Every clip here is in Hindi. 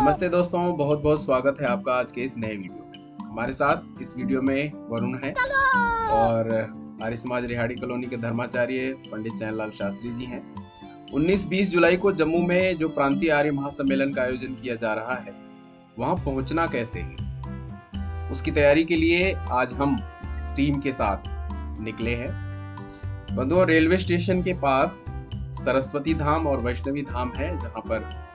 नमस्ते दोस्तों, बहुत बहुत स्वागत है आपका आज के इस नए वीडियो में। हमारे साथ इस वीडियो में वरुण है और आर्य समाज रिहाड़ी कॉलोनी के धर्माचार्य पंडित चैनलाल शास्त्री जी हैं। 19-20 जुलाई को जम्मू में जो प्रांतीय आर्य महासम्मेलन का आयोजन किया जा रहा है, वहां पहुंचना कैसे है, उसकी तैयारी के लिए आज हम इस टीम के साथ निकले हैं। बंधुओं, रेलवे स्टेशन के पास सरस्वती धाम और वैष्णवी धाम है, जहां पर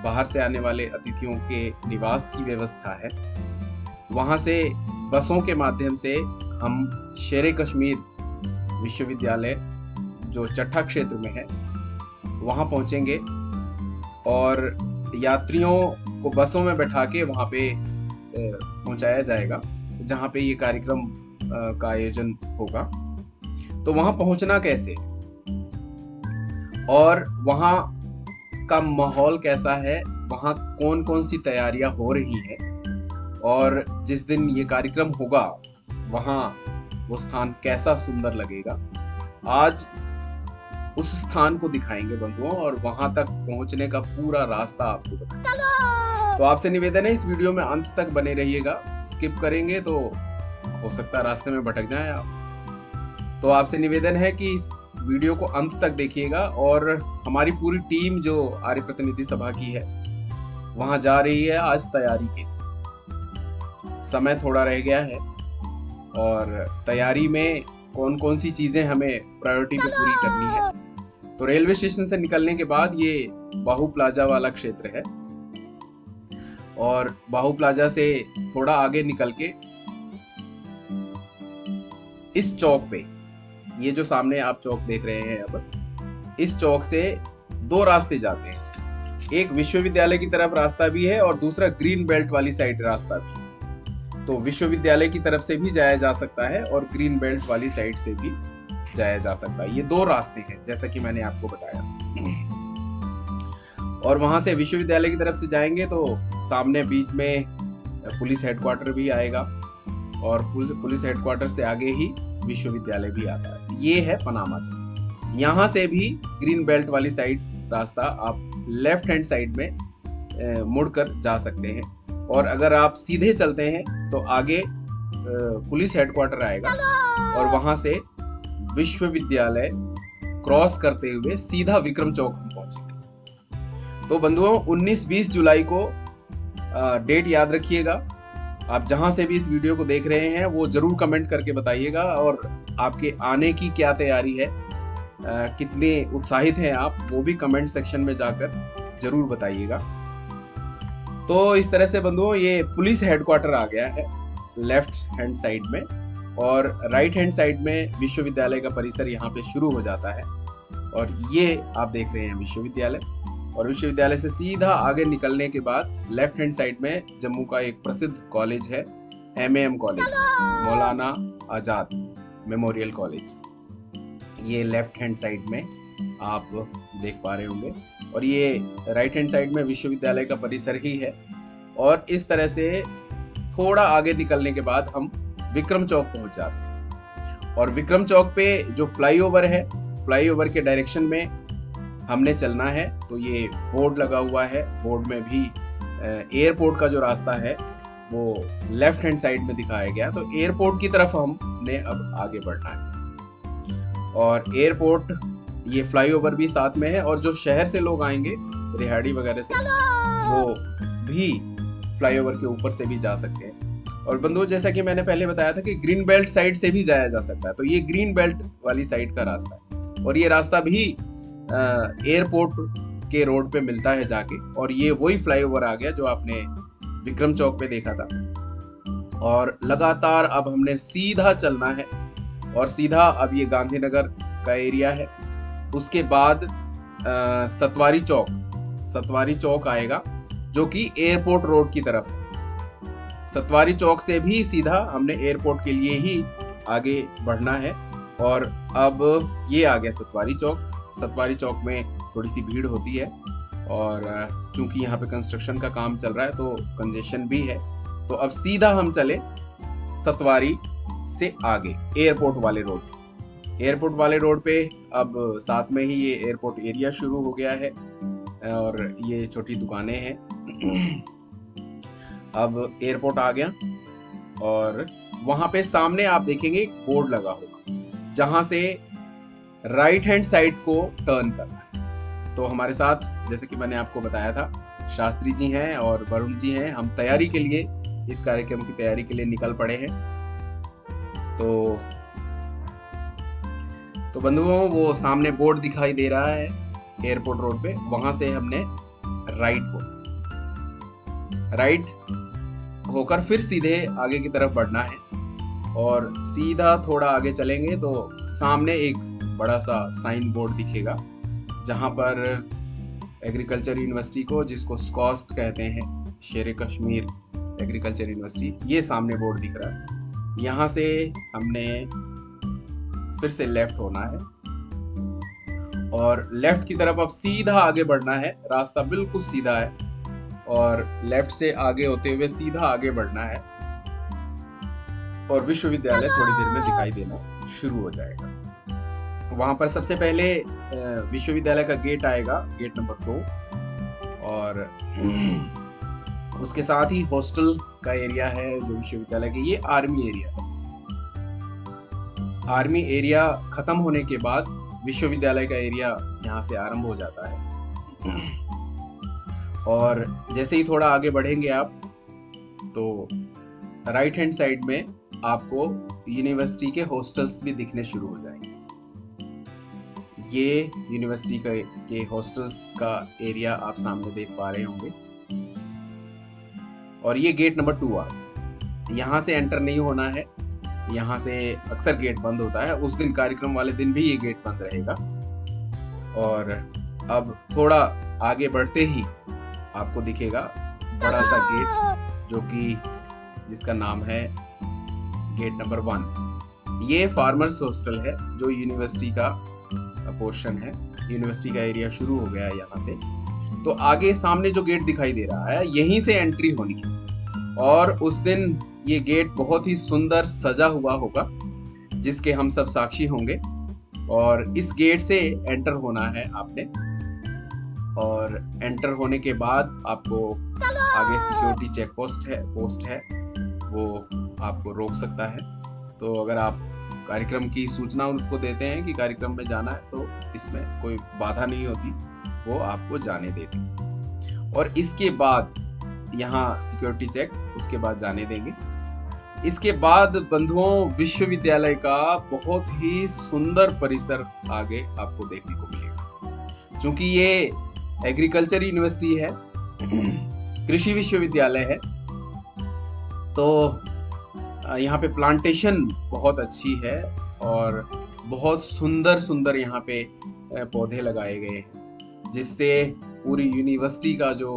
बाहर से आने वाले अतिथियों के निवास की व्यवस्था है। वहां से बसों के माध्यम से हम शेरे कश्मीर विश्वविद्यालय जो चट्टा क्षेत्र में है वहां पहुंचेंगे और यात्रियों को बसों में बैठा के वहां पे पहुंचाया जाएगा जहां पे ये कार्यक्रम का आयोजन होगा। तो वहां पहुंचना कैसे और वहां का माहौल कैसा है, वहां कौन कौन सी तैयारियां हो रही है और जिस दिन ये कार्यक्रम होगा वहां वो स्थान कैसा सुंदर लगेगा, आज उस स्थान को दिखाएंगे बंधुओं और वहां तक पहुंचने का पूरा रास्ता आपको बताएंगे। तो आपसे निवेदन है, इस वीडियो में अंत तक बने रहिएगा। स्किप करेंगे तो हो सकता है रास्ते में भटक जाएं आप। तो आपसे निवेदन है कि इस वीडियो को अंत तक देखिएगा। और हमारी पूरी टीम जो आर्य प्रतिनिधि सभा की है वहां जा रही है आज तैयारी के। समय थोड़ा रह गया है और तैयारी में कौन कौन सी चीजें हमें प्रायोरिटी पे पूरी करनी है। तो रेलवे स्टेशन से निकलने के बाद ये बाहू प्लाजा वाला क्षेत्र है और बाहू प्लाजा से थोड़ा आगे निकल के इस चौक पे, ये जो सामने आप चौक देख रहे हैं, अब इस चौक से दो रास्ते जाते हैं। एक विश्वविद्यालय की तरफ रास्ता भी है और दूसरा ग्रीन बेल्ट वाली साइड रास्ता भी। तो विश्वविद्यालय की तरफ से भी जाया जा सकता है और ग्रीन बेल्ट वाली साइड से भी जाया जा सकता है। ये दो रास्ते हैं जैसा कि मैंने आपको बताया। और वहां से विश्वविद्यालय की तरफ से जाएंगे तो सामने बीच में पुलिस हेडक्वार्टर भी आएगा और पुलिस हेडक्वार्टर से आगे ही विश्वविद्यालय भी आता है। ये है पनामा चौक। यहाँ से भी ग्रीन बेल्ट वाली साइड रास्ता आप लेफ्ट हैंड साइड में मुड़कर जा सकते हैं और अगर आप सीधे चलते हैं तो आगे पुलिस हेडक्वार्टर आएगा और वहां से विश्वविद्यालय क्रॉस करते हुए सीधा विक्रम चौक में पहुंचेंगे। तो बंधुओं, 19-20 जुलाई को डेट याद रखिएगा। आप जहां से भी इस वीडियो को देख रहे हैं वो जरूर कमेंट करके बताइएगा और आपके आने की क्या तैयारी है, कितने उत्साहित हैं आप, वो भी कमेंट सेक्शन में जाकर जरूर बताइएगा। तो इस तरह से बंधुओं ये पुलिस हेडक्वार्टर आ गया है लेफ्ट हैंड साइड में और राइट हैंड साइड में विश्वविद्यालय का परिसर यहाँ पे शुरू हो जाता है। और ये आप देख रहे हैं विश्वविद्यालय और विश्वविद्यालय से सीधा आगे निकलने के बाद लेफ्ट हैंड साइड में जम्मू का एक प्रसिद्ध कॉलेज है, MAM college, Maulana Azad memorial college. ये लेफ्ट हैंड साइड में आप देख पा रहे होंगे और ये राइट हैंड साइड में विश्वविद्यालय का परिसर ही है। और इस तरह से थोड़ा आगे निकलने के बाद हम विक्रम चौक पहुंच जाते हैं और विक्रम चौक पे जो फ्लाईओवर है, फ्लाईओवर के डायरेक्शन में हमने चलना है। तो ये बोर्ड लगा हुआ है, बोर्ड में भी एयरपोर्ट का जो रास्ता है वो लेफ्ट हैंड साइड में दिखाया गया। तो एयरपोर्ट की तरफ हमने अब आगे बढ़ना है और एयरपोर्ट, ये फ्लाईओवर भी साथ में है और जो शहर से लोग आएंगे रिहाड़ी वगैरह से, वो भी फ्लाईओवर के ऊपर से भी जा सकते हैं। और बंधुओं, जैसा कि मैंने पहले बताया था कि ग्रीन बेल्ट साइड से भी जाया जा सकता है। तो ये ग्रीन बेल्ट वाली साइड का रास्ता है और ये रास्ता भी एयरपोर्ट के रोड पे मिलता है जाके। और ये वही फ्लाईओवर आ गया जो आपने विक्रम चौक पे देखा था। और लगातार अब हमने सीधा चलना है और सीधा अब ये गांधीनगर का एरिया है। उसके बाद सतवारी चौक आएगा जो कि एयरपोर्ट रोड की तरफ है। सतवारी चौक से भी सीधा हमने एयरपोर्ट के लिए ही आगे बढ़ना है। और अब ये आ गया सतवारी चौक। सतवारी चौक में थोड़ी सी भीड़ होती है और चूंकि यहाँ पे कंस्ट्रक्शन का काम चल रहा है तो कंजेशन भी है। तो अब सीधा हम चले सतवारी से आगे एयरपोर्ट वाले रोड। एयरपोर्ट वाले रोड पे अब साथ में ही ये एयरपोर्ट एरिया शुरू हो गया है और ये छोटी दुकानें हैं। अब एयरपोर्ट आ गया और वहां पे सामने आप देखेंगे एक बोर्ड लगा होगा जहां से राइट हैंड साइड को टर्न करना है। तो हमारे साथ, जैसे कि मैंने आपको बताया था, शास्त्री जी हैं और वरुण जी हैं। हम तैयारी के लिए, इस कार्यक्रम की तैयारी के लिए निकल पड़े हैं। तो बंधुओं, वो सामने बोर्ड दिखाई दे रहा है एयरपोर्ट रोड पे, वहां से हमने राइट होकर फिर सीधे आगे की तरफ बढ़ना है। और सीधा थोड़ा आगे चलेंगे तो सामने एक बड़ा सा साइन बोर्ड दिखेगा जहां पर एग्रीकल्चर यूनिवर्सिटी को, जिसको स्कॉस्ट कहते हैं, शेर कश्मीर एग्रीकल्चर यूनिवर्सिटी, ये सामने बोर्ड दिख रहा है। यहाँ से हमने फिर से लेफ्ट होना है और लेफ्ट की तरफ अब सीधा आगे बढ़ना है। रास्ता बिल्कुल सीधा है और लेफ्ट से आगे होते हुए सीधा आगे बढ़ना है और विश्वविद्यालय थोड़ी देर में दिखाई देना शुरू हो जाएगा। वहां पर सबसे पहले विश्वविद्यालय का गेट आएगा, गेट नंबर 2, और उसके साथ ही हॉस्टल का एरिया है जो विश्वविद्यालय के, ये आर्मी एरिया है। आर्मी एरिया खत्म होने के बाद विश्वविद्यालय का एरिया यहाँ से आरंभ हो जाता है। और जैसे ही थोड़ा आगे बढ़ेंगे आप, तो राइट हैंड साइड में आपको यूनिवर्सिटी के हॉस्टल्स भी दिखने शुरू हो जाएंगे। ये यूनिवर्सिटी के हॉस्टल्स का एरिया आप सामने देख पा रहे होंगे। और ये गेट नंबर 2 आ, यहाँ से एंटर नहीं होना है। यहाँ से अक्सर गेट बंद होता है, उस दिन कार्यक्रम वाले दिन भी ये गेट बंद रहेगा। और अब थोड़ा आगे बढ़ते ही आपको दिखेगा बड़ा सा गेट, जो कि जिसका नाम है गेट नंबर 1। ये फार्मर्स हॉस्टल है जो यूनिवर्सिटी का पोर्शन है। यूनिवर्सिटी का एरिया शुरू हो गया है यहाँ से। तो आगे सामने जो गेट दिखाई दे रहा है, यहीं से एंट्री होनी है। और उस दिन ये गेट बहुत ही सुंदर सजा हुआ होगा, जिसके हम सब साक्षी होंगे। और इस गेट से एंटर होना है आपने। और एंटर होने के बाद आपको आगे सिक्योरिटी चेक पोस्ट है, वो आपको रोक सकता है। तो अगर आप कार्यक्रम की सूचना उनको देते हैं कि कार्यक्रम में जाना है, तो इसमें कोई बाधा नहीं होती, वो आपको जाने देते। और इसके बाद यहाँ सिक्योरिटी चेक, उसके बाद जाने देंगे। इसके बाद बंधुओं, विश्वविद्यालय का बहुत ही सुंदर परिसर आगे आपको देखने को मिलेगा। क्योंकि ये एग्रीकल्चर यूनिवर्सिटी है, कृषि विश्वविद्यालय है, तो यहाँ पे प्लांटेशन बहुत अच्छी है और बहुत सुंदर सुंदर यहाँ पे पौधे लगाए गए हैं, जिससे पूरी यूनिवर्सिटी का जो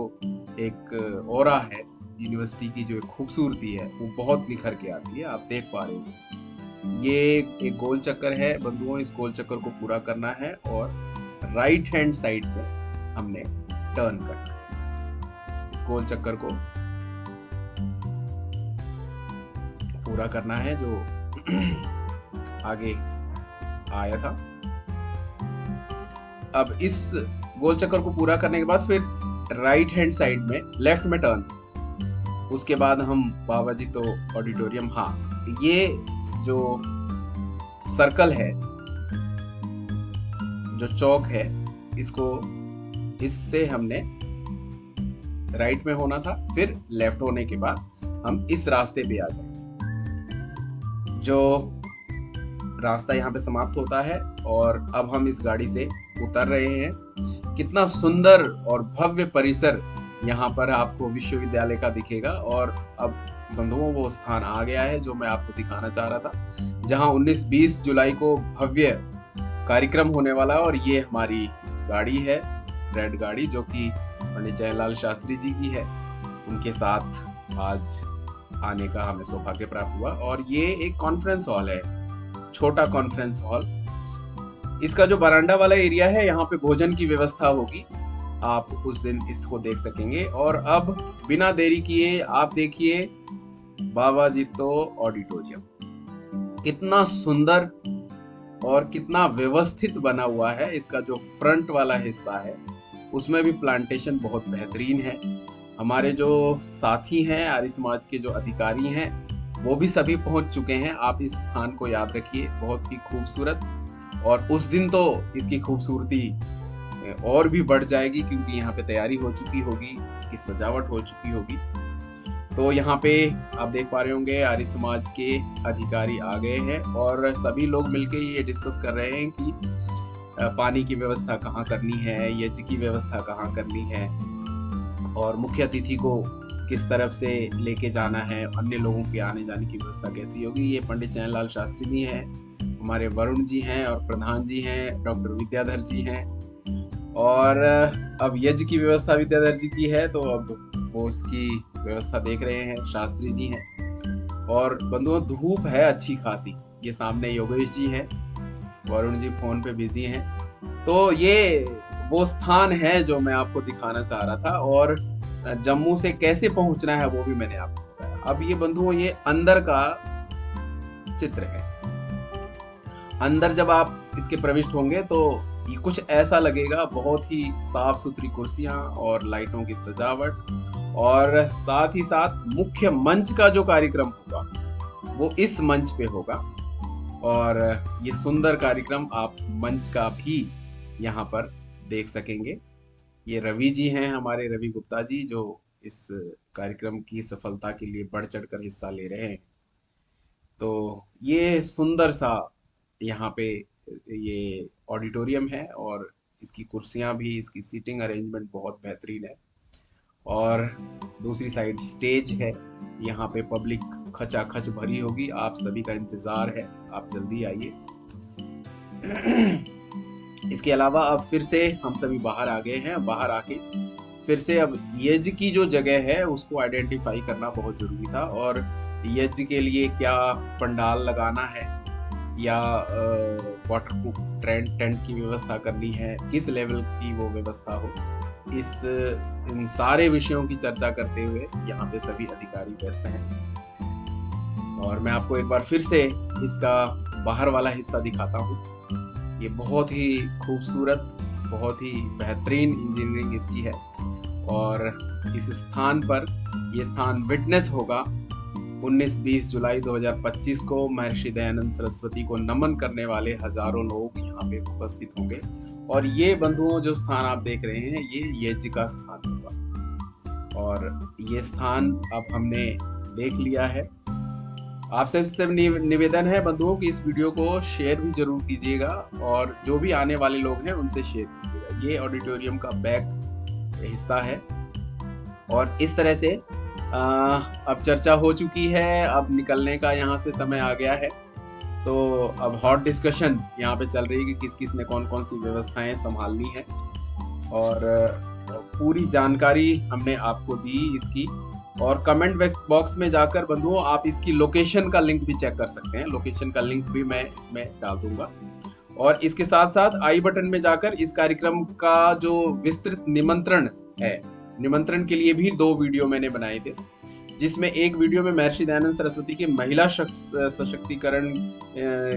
एक ऑरा है, यूनिवर्सिटी की जो एक खूबसूरती है, वो बहुत निखर के आती है। आप देख पा रहे हो ये एक गोल चक्कर है बंधुओं। इस गोल चक्कर को पूरा करना है और राइट हैंड साइड पे हमने टर्न करना है। इस गोल चक्कर को पूरा करना है जो आगे आया था। अब इस गोल चक्कर को पूरा करने के बाद फिर राइट हैंड साइड में लेफ्ट में टर्न। उसके बाद हम बाबा जी तो ऑडिटोरियम, हाँ, ये जो सर्कल है, जो चौक है, इससे हमने राइट में होना था। फिर लेफ्ट होने के बाद हम इस रास्ते पे आ गए। जो रास्ता यहाँ पे समाप्त होता है और अब हम इस गाड़ी से उतर रहे हैं। कितना सुंदर और भव्य परिसर यहाँ पर आपको विश्वविद्यालय का दिखेगा। और अब बंधुओं, वो स्थान आ गया है जो मैं आपको दिखाना चाह रहा था, जहाँ 19-20 जुलाई को भव्य कार्यक्रम होने वाला है। और ये हमारी गाड़ी है, रेड गाड़ी, जो कि पंडित जयलाल शास्त्री जी की है। उनके साथ आज आने का हमें सौभाग्य प्राप्त हुआ। और ये एक कॉन्फ्रेंस हॉल है, छोटा कॉन्फ्रेंस हॉल। इसका जो बरांडा वाला एरिया है, यहाँ पे भोजन की व्यवस्था होगी, आप उस दिन इसको देख सकेंगे। और अब बिना देरी किए आप देखिए बाबा जी तो ऑडिटोरियम, कितना सुंदर और कितना व्यवस्थित बना हुआ है। इसका जो फ्रंट वाला हिस्सा है उसमें भी प्लांटेशन बहुत बेहतरीन है। हमारे जो साथी हैं, आर्य समाज के जो अधिकारी हैं, वो भी सभी पहुंच चुके हैं। आप इस स्थान को याद रखिए, बहुत ही खूबसूरत, और उस दिन तो इसकी खूबसूरती और भी बढ़ जाएगी क्योंकि यहाँ पे तैयारी हो चुकी होगी, इसकी सजावट हो चुकी होगी। तो यहाँ पे आप देख पा रहे होंगे आर्य समाज के अधिकारी आ गए हैं और सभी लोग मिलके ये डिस्कस कर रहे हैं कि पानी की व्यवस्था कहाँ करनी है, यज्ञ की व्यवस्था कहाँ करनी है, और मुख्य अतिथि को किस तरफ से लेके जाना है, अन्य लोगों के आने जाने की व्यवस्था कैसी होगी। ये पंडित चैनलाल शास्त्री जी हैं, हमारे वरुण जी हैं, और प्रधान जी हैं डॉक्टर विद्याधर जी हैं, और अब यज्ञ की व्यवस्था विद्याधर जी की है, तो अब वो उसकी व्यवस्था देख रहे हैं, शास्त्री जी हैं। और बंधुओं, धूप है अच्छी खासी। ये सामने योगेश जी हैं, वरुण जी फोन पे बिजी हैं। तो ये वो स्थान है जो मैं आपको दिखाना चाह रहा था, और जम्मू से कैसे पहुंचना है वो भी मैंने आपको बताया। अब ये बंधुओं, ये अंदर का चित्र है। अंदर जब आप इसके प्रविष्ट होंगे तो ये कुछ ऐसा लगेगा, बहुत ही साफ सुथरी कुर्सियां और लाइटों की सजावट, और साथ ही साथ मुख्य मंच का जो कार्यक्रम होगा वो इस मंच पे होगा। और ये सुंदर कार्यक्रम आप मंच का भी यहाँ पर देख सकेंगे। ये रवि जी हैं, हमारे रवि गुप्ता जी, जो इस कार्यक्रम की सफलता के लिए बढ़ चढ़कर हिस्सा ले रहे हैं। तो ये सुंदर सा यहाँ पे ये ऑडिटोरियम है, और इसकी कुर्सियां भी, इसकी सीटिंग अरेंजमेंट बहुत बेहतरीन है। और दूसरी साइड स्टेज है, यहाँ पे पब्लिक खचाखच भरी होगी। आप सभी का इंतजार है, आप जल्दी आइए। इसके अलावा अब फिर से हम सभी बाहर आ गए हैं। बाहर आके फिर से अब यज्ञ की जो जगह है उसको आइडेंटिफाई करना बहुत जरूरी था, और यज्ञ के लिए क्या पंडाल लगाना है, या वाटरप्रूफ टेंट की व्यवस्था करनी है, किस लेवल की वो व्यवस्था हो, इन सारे विषयों की चर्चा करते हुए यहाँ पे सभी अधिकारी व्यस्त हैं। और मैं आपको एक बार फिर से इसका बाहर वाला हिस्सा दिखाता हूँ। ये बहुत ही खूबसूरत, बहुत ही बेहतरीन इंजीनियरिंग इसकी है, और इस स्थान पर, ये स्थान विटनेस होगा 19-20 जुलाई 2025 को महर्षि दयानंद सरस्वती को नमन करने वाले हजारों लोग यहाँ पे उपस्थित होंगे। और ये बंधुओं, जो स्थान आप देख रहे हैं, ये यज्ञ का स्थान होगा, और ये स्थान अब हमने देख लिया है। आपसे सिर्फ निवेदन है बंधुओं कि इस वीडियो को शेयर भी जरूर कीजिएगा, और जो भी आने वाले लोग हैं उनसे शेयर कीजिएगा। ये ऑडिटोरियम का बैक हिस्सा है, और इस तरह से अब चर्चा हो चुकी है, अब निकलने का यहाँ से समय आ गया है। तो अब हॉट डिस्कशन यहाँ पे चल रही है कि किस किस ने कौन कौन सी व्यवस्थाएं संभालनी है, और पूरी जानकारी हमने आपको दी इसकी। और कमेंट बॉक्स में जाकर बंधुओं आप इसकी लोकेशन का लिंक भी चेक कर सकते हैं। लोकेशन का लिंक भी मैं इसमें डाल दूंगा, और इसके साथ साथ आई बटन में जाकर इस कार्यक्रम का जो विस्तृत निमंत्रण है, निमंत्रण के लिए भी 2 वीडियो मैंने बनाए थे, जिसमें एक वीडियो में महर्षि दयानंद सरस्वती के महिला सशक्तिकरण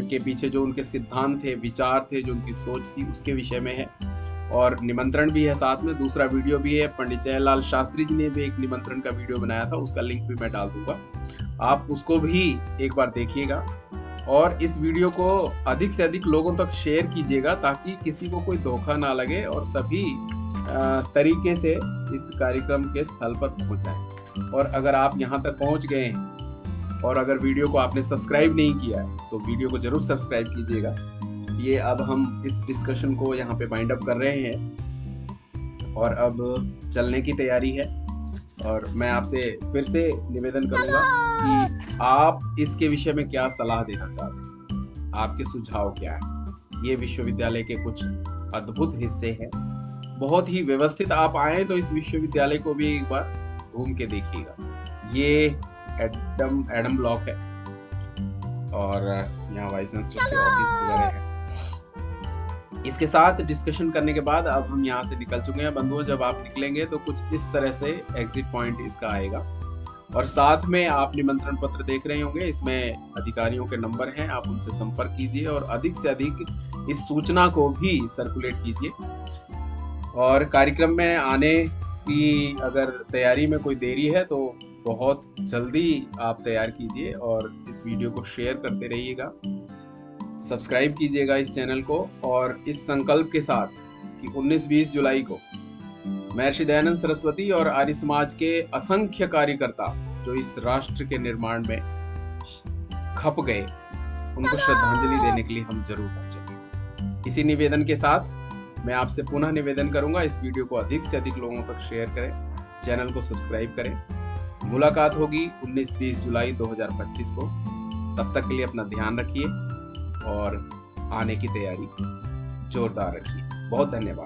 के पीछे जो उनके सिद्धांत थे, विचार थे, जो उनकी सोच थी, उसके विषय में है, और निमंत्रण भी है साथ में। दूसरा वीडियो भी है, पंडित चैनलाल शास्त्री जी ने भी एक निमंत्रण का वीडियो बनाया था, उसका लिंक भी मैं डाल दूंगा, आप उसको भी एक बार देखिएगा। और इस वीडियो को अधिक से अधिक लोगों तक शेयर कीजिएगा, ताकि किसी को कोई धोखा ना लगे और सभी तरीके से इस कार्यक्रम के स्थल पर पहुंच जाए। और अगर आप यहाँ तक पहुंच गए हैं और अगर वीडियो को आपने सब्सक्राइब नहीं किया है तो वीडियो को जरूर सब्सक्राइब कीजिएगा। ये अब हम इस डिस्कशन को यहाँ पे वाइंड अप कर रहे हैं और अब चलने की तैयारी है। और मैं आपसे फिर से निवेदन करूंगा कि आप इसके विषय में क्या सलाह देना चाहते हैं, आपके सुझाव क्या है। ये विश्वविद्यालय के कुछ अद्भुत हिस्से हैं, बहुत ही व्यवस्थित। आप आए तो इस विश्वविद्यालय को भी एक बार घूम के देखिएगा। ये एडम ब्लॉक है और यहाँ वाइस चांसलर के ऑफिस वगैरह है। इसके साथ डिस्कशन करने के बाद अब हम यहाँ से निकल चुके हैं बंधुओं। जब आप निकलेंगे तो कुछ इस तरह से एग्जिट पॉइंट इसका आएगा और साथ में आप निमंत्रण पत्र देख रहे होंगे, इसमें अधिकारियों के नंबर हैं, आप उनसे संपर्क कीजिए और अधिक से अधिक इस सूचना को भी सर्कुलेट कीजिए। और कार्यक्रम में आने की अगर तैयारी में कोई देरी है तो बहुत जल्दी आप तैयार कीजिए और इस वीडियो को शेयर करते रहिएगा, सब्सक्राइब कीजिएगा इस चैनल को, और इस संकल्प के साथ कि 19-20 जुलाई को महर्षि दयानंद सरस्वती और आर्य समाज के असंख्य कार्यकर्ता जो इस राष्ट्र के निर्माण में खप गए, उनको श्रद्धांजलि देने के लिए हम जरूर पहुंचे। इसी निवेदन के साथ मैं आपसे पुनः निवेदन करूंगा, इस वीडियो को अधिक से अधिक लोगों तक शेयर करें, चैनल को सब्सक्राइब करें। मुलाकात होगी 19-20 जुलाई 2025 को। तब तक के लिए अपना ध्यान रखिए और आने की तैयारी जोरदार रखिए। बहुत धन्यवाद।